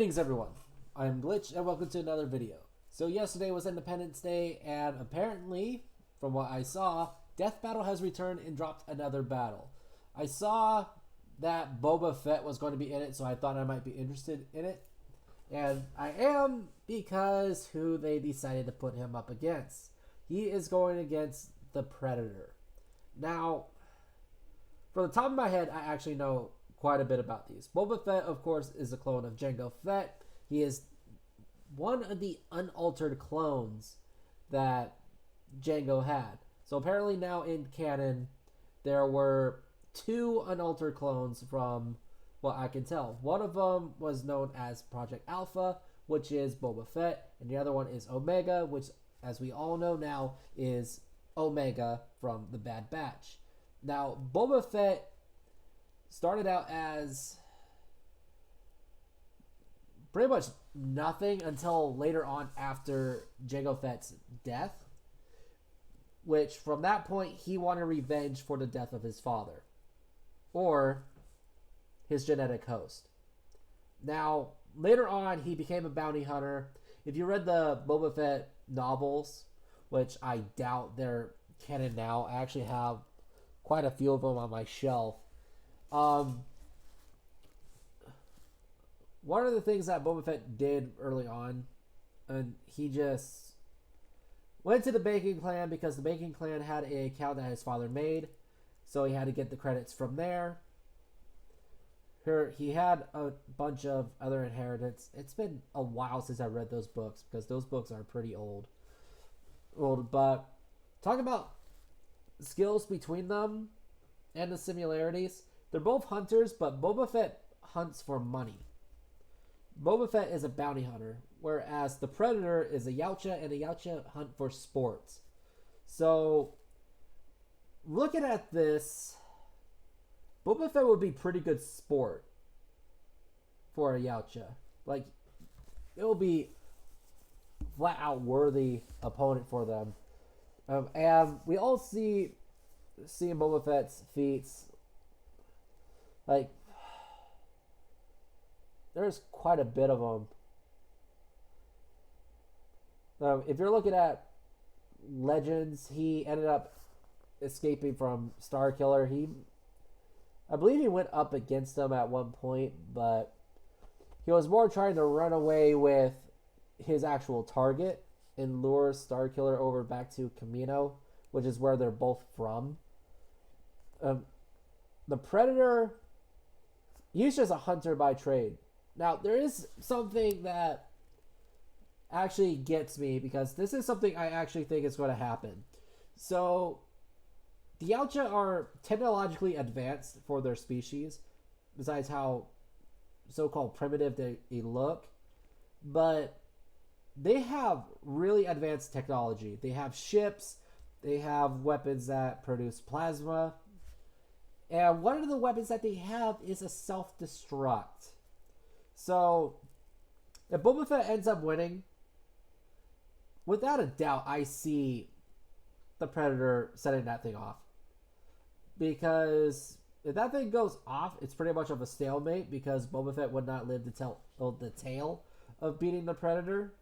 Greetings everyone, I'm Glitch and welcome to another video. So yesterday was Independence Day and apparently, from what I saw, Death Battle has returned and dropped another battle. I saw that Boba Fett was going to be in it, so I thought I might be interested in it. And I am, because who they decided to put him up against. He is going against the Predator. Now, from the top of my head, I actually know quite a bit about these. Boba Fett, of course, is a clone of Jango Fett. He is one of the unaltered clones that Jango had. So apparently now in canon, there were two unaltered clones from what I can tell. One of them was known as Project Alpha, which is Boba Fett, and the other one is Omega, which, as we all know now, is Omega from the Bad Batch. Now, Boba Fett started out as pretty much nothing until later on after Jango Fett's death, which from that point he wanted revenge for the death of his father or his genetic host. Now, later on he became a bounty hunter. If you read the Boba Fett novels, which I doubt they're canon now, I actually have quite a few of them on my shelf. One of the things that Boba Fett did early on, and he just went to the banking clan because the banking clan had an account that his father made, so he had to get the credits from there. He had a bunch of other inheritance. It's been a while since I read those books because those books are pretty old. But talk about skills between them and the similarities. They're both hunters, but Boba Fett hunts for money. Boba Fett is a bounty hunter, whereas the Predator is a Yautja, and a Yautja hunt for sports. So, looking at this, Boba Fett would be pretty good sport for a Yautja. Like, it will be flat out worthy opponent for them. And we all see Boba Fett's feats. Like, there's quite a bit of them. If you're looking at Legends, he ended up escaping from Starkiller. I believe he went up against them at one point, but he was more trying to run away with his actual target and lure Starkiller over back to Camino, which is where they're both from. The Predator, he's just a hunter by trade. Now, there is something that actually gets me, because this is something I actually think is going to happen. So, the Yautja are technologically advanced for their species, besides how so-called primitive they look. But they have really advanced technology. They have ships, they have weapons that produce plasma, and one of the weapons that they have is a self-destruct. So, if Boba Fett ends up winning, without a doubt, I see the Predator setting that thing off. Because if that thing goes off, it's pretty much of a stalemate, because Boba Fett would not live to tell the tale of beating the Predator.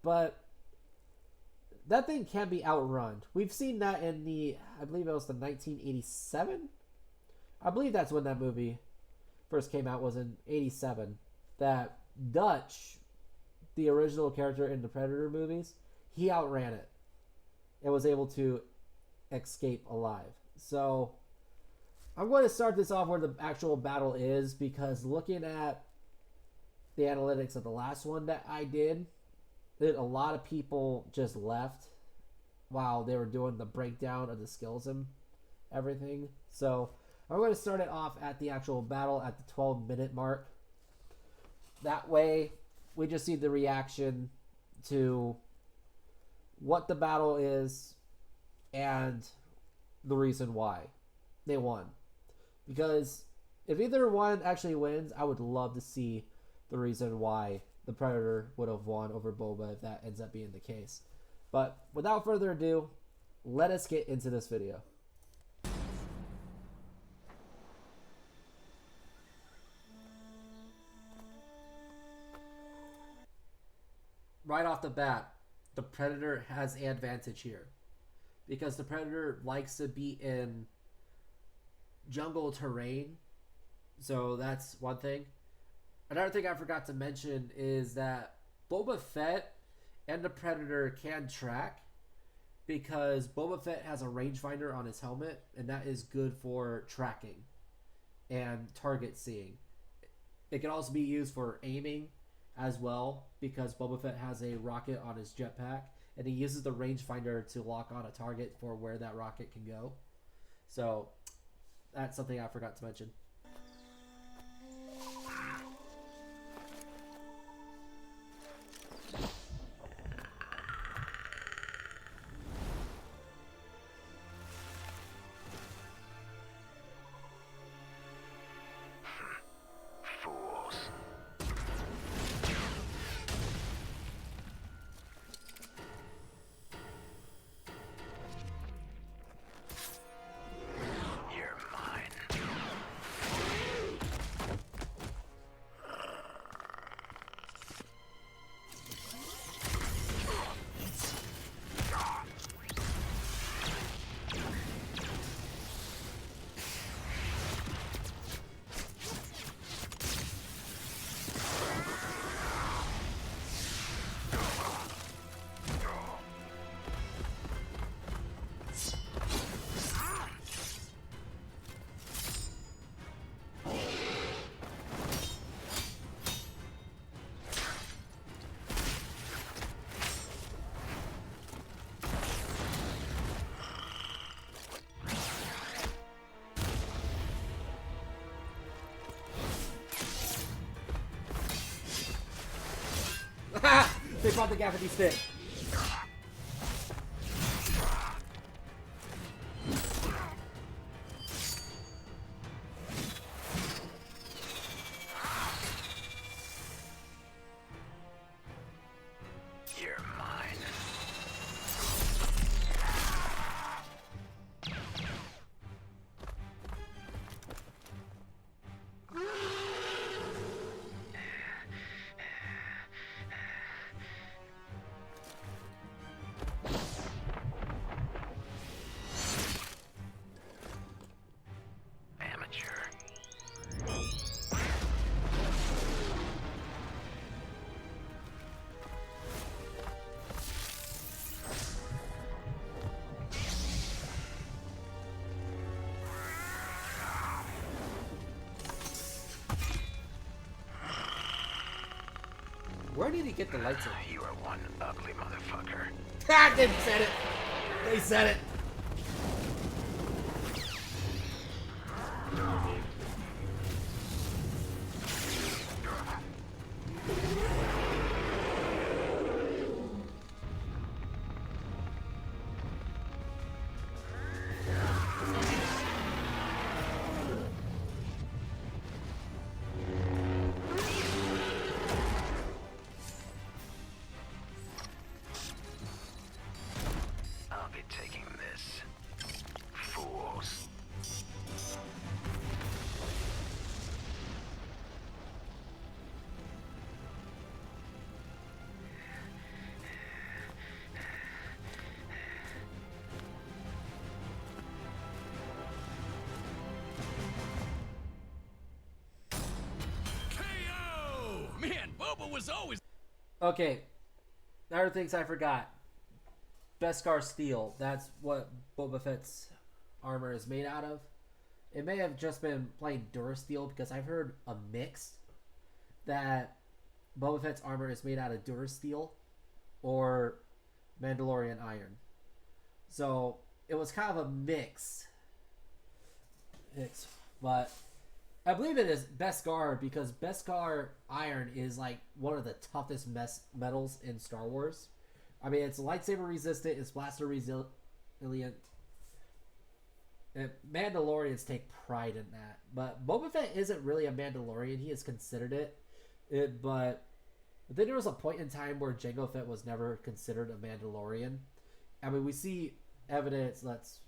But that thing can be outrun. We've seen that in I believe it was the 1987? I believe that's when that movie first came out, was in 87. That Dutch, the original character in the Predator movies, he outran it and was able to escape alive. So I'm going to start this off where the actual battle is, because looking at the analytics of the last one that I did, a lot of people just left while they were doing the breakdown of the skills and everything. So I'm going to start it off at the actual battle at the 12-minute mark. That way, we just see the reaction to what the battle is and the reason why they won. Because if either one actually wins, I would love to see the reason why the Predator would have won over Boba if that ends up being the case. But without further ado, let us get into this video. right off the bat, the Predator has the advantage here because the Predator likes to be in jungle terrain. So that's one thing. Another thing I forgot to mention is that Boba Fett and the Predator can track because Boba Fett has a rangefinder on his helmet, and that is good for tracking and target seeing. It can also be used for aiming as well because Boba Fett has a rocket on his jetpack, and he uses the rangefinder to lock on a target for where that rocket can go. So that's something I forgot to mention. They brought the gafferty stick. You're mine. Where did he get the lights in? You are one ugly motherfucker. Ah, they said it. They said it. Taking this. Fools. KO! Man, Boba was always... Okay. Other things I forgot. Beskar steel. That's what Boba Fett's armor is made out of. It may have just been plain Durasteel because I've heard a mix that Boba Fett's armor is made out of Durasteel or Mandalorian iron. So it was kind of a mix. But I believe it is Beskar because Beskar iron is like one of the toughest metals in Star Wars. I mean, it's lightsaber resistant, it's blaster resilient. And Mandalorians take pride in that. But Boba Fett isn't really a Mandalorian. He has considered but then there was a point in time where Jango Fett was never considered a Mandalorian. I mean, we see evidence. Let's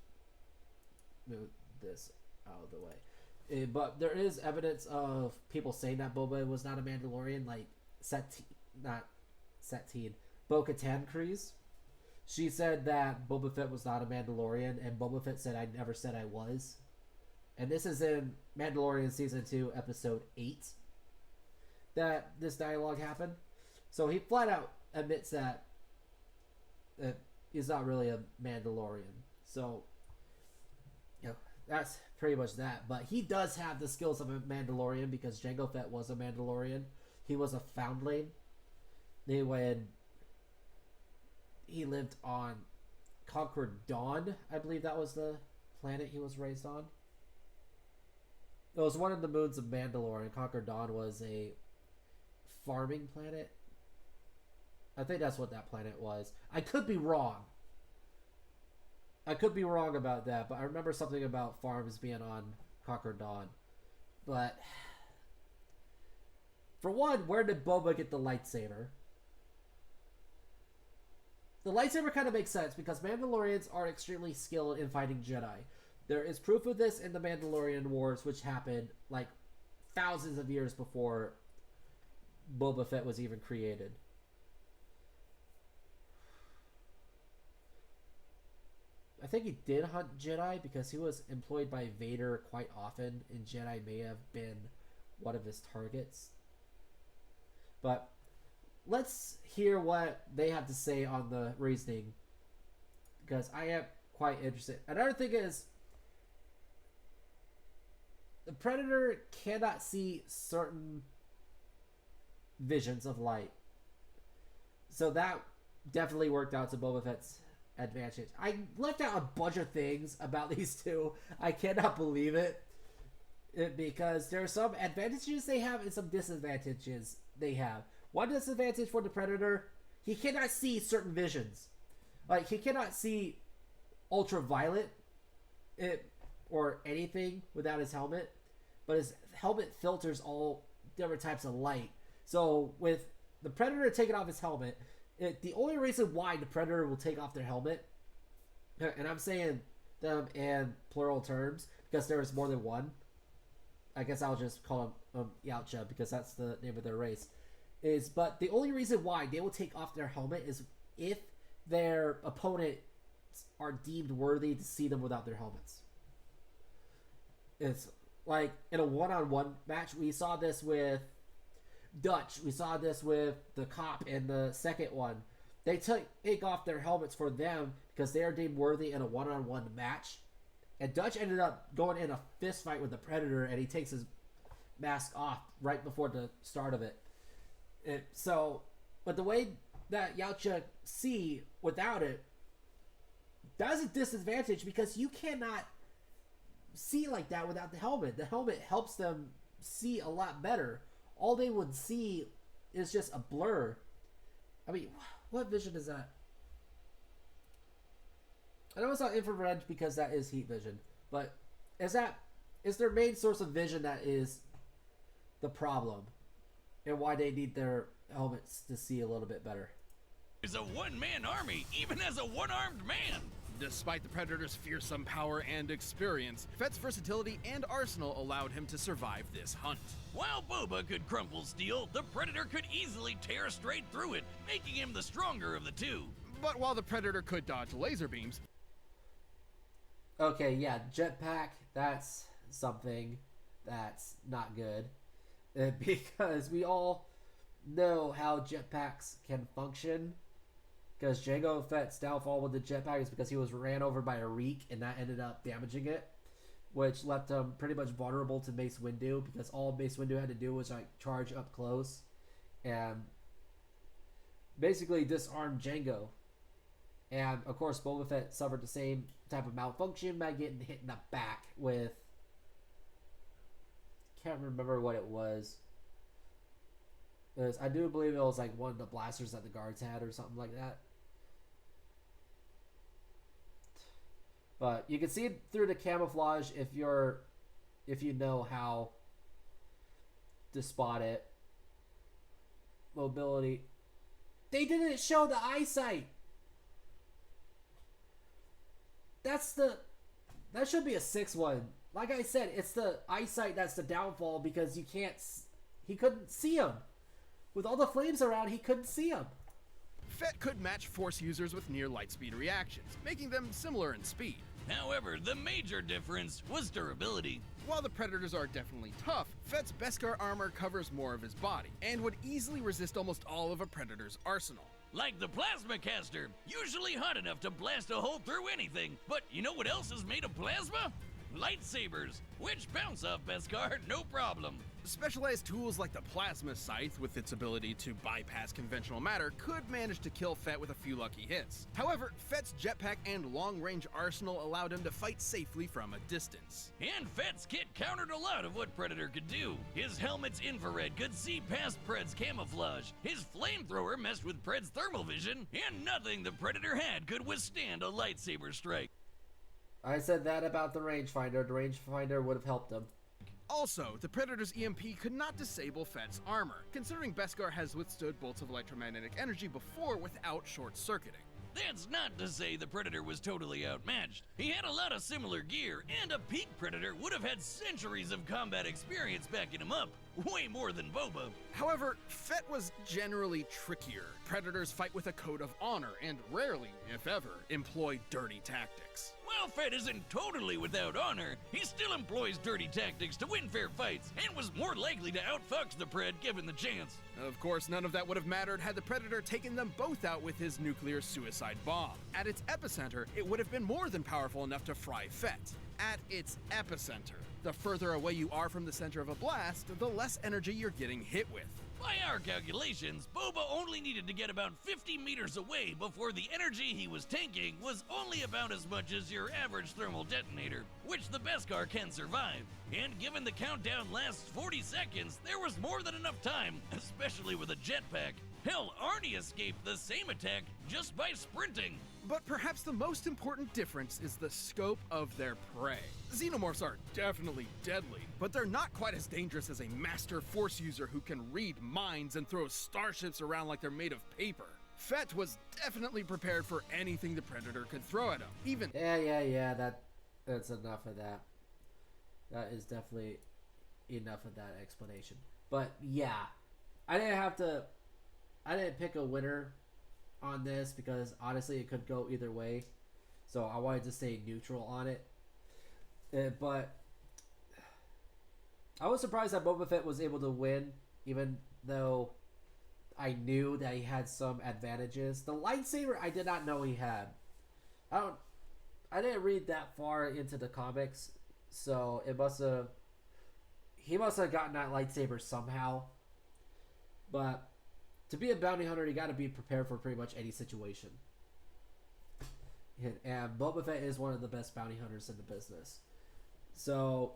move this out of the way. But there is evidence of people saying that Boba was not a Mandalorian, like Satine, Bo-Katan Kryze. She said that Boba Fett was not a Mandalorian, and Boba Fett said, "I never said I was." And this is in Mandalorian Season 2, Episode 8, that this dialogue happened. So he flat out admits that he's not really a Mandalorian. So, that's pretty much that. But he does have the skills of a Mandalorian because Jango Fett was a Mandalorian. He was a foundling. When he lived on Conquered Dawn, I believe that was the planet he was raised on. It was one of the moons of Mandalore, and Conquered Dawn was a farming planet. I think that's what that planet was. I could be wrong. I could be wrong about that, but I remember something about farms being on Conquered Dawn. But for one, where did Boba get the lightsaber? The lightsaber kind of makes sense because Mandalorians are extremely skilled in fighting Jedi. There is proof of this in the Mandalorian Wars, which happened like thousands of years before Boba Fett was even created. I think he did hunt Jedi because he was employed by Vader quite often, and Jedi may have been one of his targets. But let's hear what they have to say on the reasoning, because I am quite interested. Another thing is, the Predator cannot see certain visions of light. So that definitely worked out to Boba Fett's advantage. I left out a bunch of things about these two. I cannot believe it. Because there are some advantages they have and some disadvantages they have. One disadvantage for the Predator, he cannot see certain visions. Like, he cannot see ultraviolet or anything without his helmet. But his helmet filters all different types of light. So with the Predator taking off his helmet, the only reason why the Predator will take off their helmet, and I'm saying them in plural terms because there is more than one. I guess I'll just call them Yautja because that's the name of their race. But the only reason why they will take off their helmet is if their opponents are deemed worthy to see them without their helmets. It's like in a one-on-one match. We saw this with Dutch. We saw this with the cop in the second one. They take off their helmets for them because they are deemed worthy in a one-on-one match. And Dutch ended up going in a fist fight with the Predator, and he takes his mask off right before the start of it. But the way that Yautja see without it, that's a disadvantage because you cannot see like that without the helmet. The helmet helps them see a lot better. All they would see is just a blur. I mean, what vision is that? I know it's not infrared because that is heat vision, but is their main source of vision that is the problem, and why they need their helmets to see a little bit better? Is a one-man army, even as a one-armed man. Despite the Predator's fearsome power and experience, Fett's versatility and arsenal allowed him to survive this hunt. While Boba could crumple steel, the Predator could easily tear straight through it, making him the stronger of the two. But while the Predator could dodge laser beams... Okay, yeah, jetpack, that's something that's not good. Because we all know how jetpacks can function. Because Jango Fett's downfall with the jetpack is because he was ran over by a Reek, and that ended up damaging it, which left him pretty much vulnerable to Mace Windu, because all Mace Windu had to do was like charge up close and basically disarm Jango. And of course, Boba Fett suffered the same type of malfunction by getting hit in the back with, can't remember what it was. I do believe it was like one of the blasters that the guards had or something like that. But you can see it through the camouflage if you know how to spot it. Mobility. They didn't show the eyesight. That should be a 6-1. Like I said, it's the eyesight that's the downfall because he couldn't see him. With all the flames around, he couldn't see him. Fett could match Force users with near light speed reactions, making them similar in speed. However, the major difference was durability. While the Predators are definitely tough, Fett's Beskar armor covers more of his body, and would easily resist almost all of a Predator's arsenal. Like the plasma caster, usually hot enough to blast a hole through anything. But you know what else is made of plasma? Lightsabers, which bounce off Beskar no problem. Specialized tools like the Plasma Scythe, with its ability to bypass conventional matter, could manage to kill Fett with a few lucky hits. However, Fett's jetpack and long-range arsenal allowed him to fight safely from a distance. And Fett's kit countered a lot of what Predator could do. His helmet's infrared could see past Pred's camouflage, his flamethrower messed with Pred's thermal vision, and nothing the Predator had could withstand a lightsaber strike. I said that about the rangefinder. The rangefinder would have helped him. Also, the Predator's EMP could not disable Fett's armor, considering Beskar has withstood bolts of electromagnetic energy before without short-circuiting. That's not to say the Predator was totally outmatched. He had a lot of similar gear, and a peak Predator would have had centuries of combat experience backing him up. Way more than Boba. However, Fett was generally trickier. Predators fight with a code of honor and rarely, if ever, employ dirty tactics. While Fett isn't totally without honor, he still employs dirty tactics to win fair fights, and was more likely to outfox the Pred given the chance. Of course, none of that would have mattered had the Predator taken them both out with his nuclear suicide bomb. At its epicenter, it would have been more than powerful enough to fry Fett. At its epicenter. The further away you are from the center of a blast, the less energy you're getting hit with. By our calculations, Boba only needed to get about 50 meters away before the energy he was tanking was only about as much as your average thermal detonator, which the Beskar can survive. And given the countdown lasts 40 seconds, there was more than enough time, especially with a jetpack. Hell, Arnie escaped the same attack just by sprinting. But perhaps the most important difference is the scope of their prey. Xenomorphs are definitely deadly, but they're not quite as dangerous as a master Force user who can read minds and throw starships around like they're made of paper. Fett was definitely prepared for anything the Predator could throw at him, even... Yeah, that's enough of that. That is definitely enough of that explanation. But yeah, I didn't pick a winner on this because honestly it could go either way, so I wanted to stay neutral on it. But I was surprised that Boba Fett was able to win, even though I knew that he had some advantages. The lightsaber I did not know he had. I didn't read that far into the comics, so he must have gotten that lightsaber somehow. But to be a bounty hunter, you got to be prepared for pretty much any situation. And Boba Fett is one of the best bounty hunters in the business. So,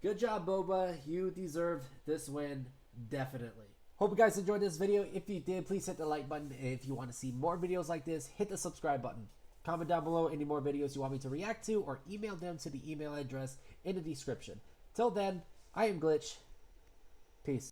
good job, Boba. You deserved this win, definitely. Hope you guys enjoyed this video. If you did, please hit the like button. And if you want to see more videos like this, hit the subscribe button. Comment down below any more videos you want me to react to, or email them to the email address in the description. Till then, I am Glitch. Peace.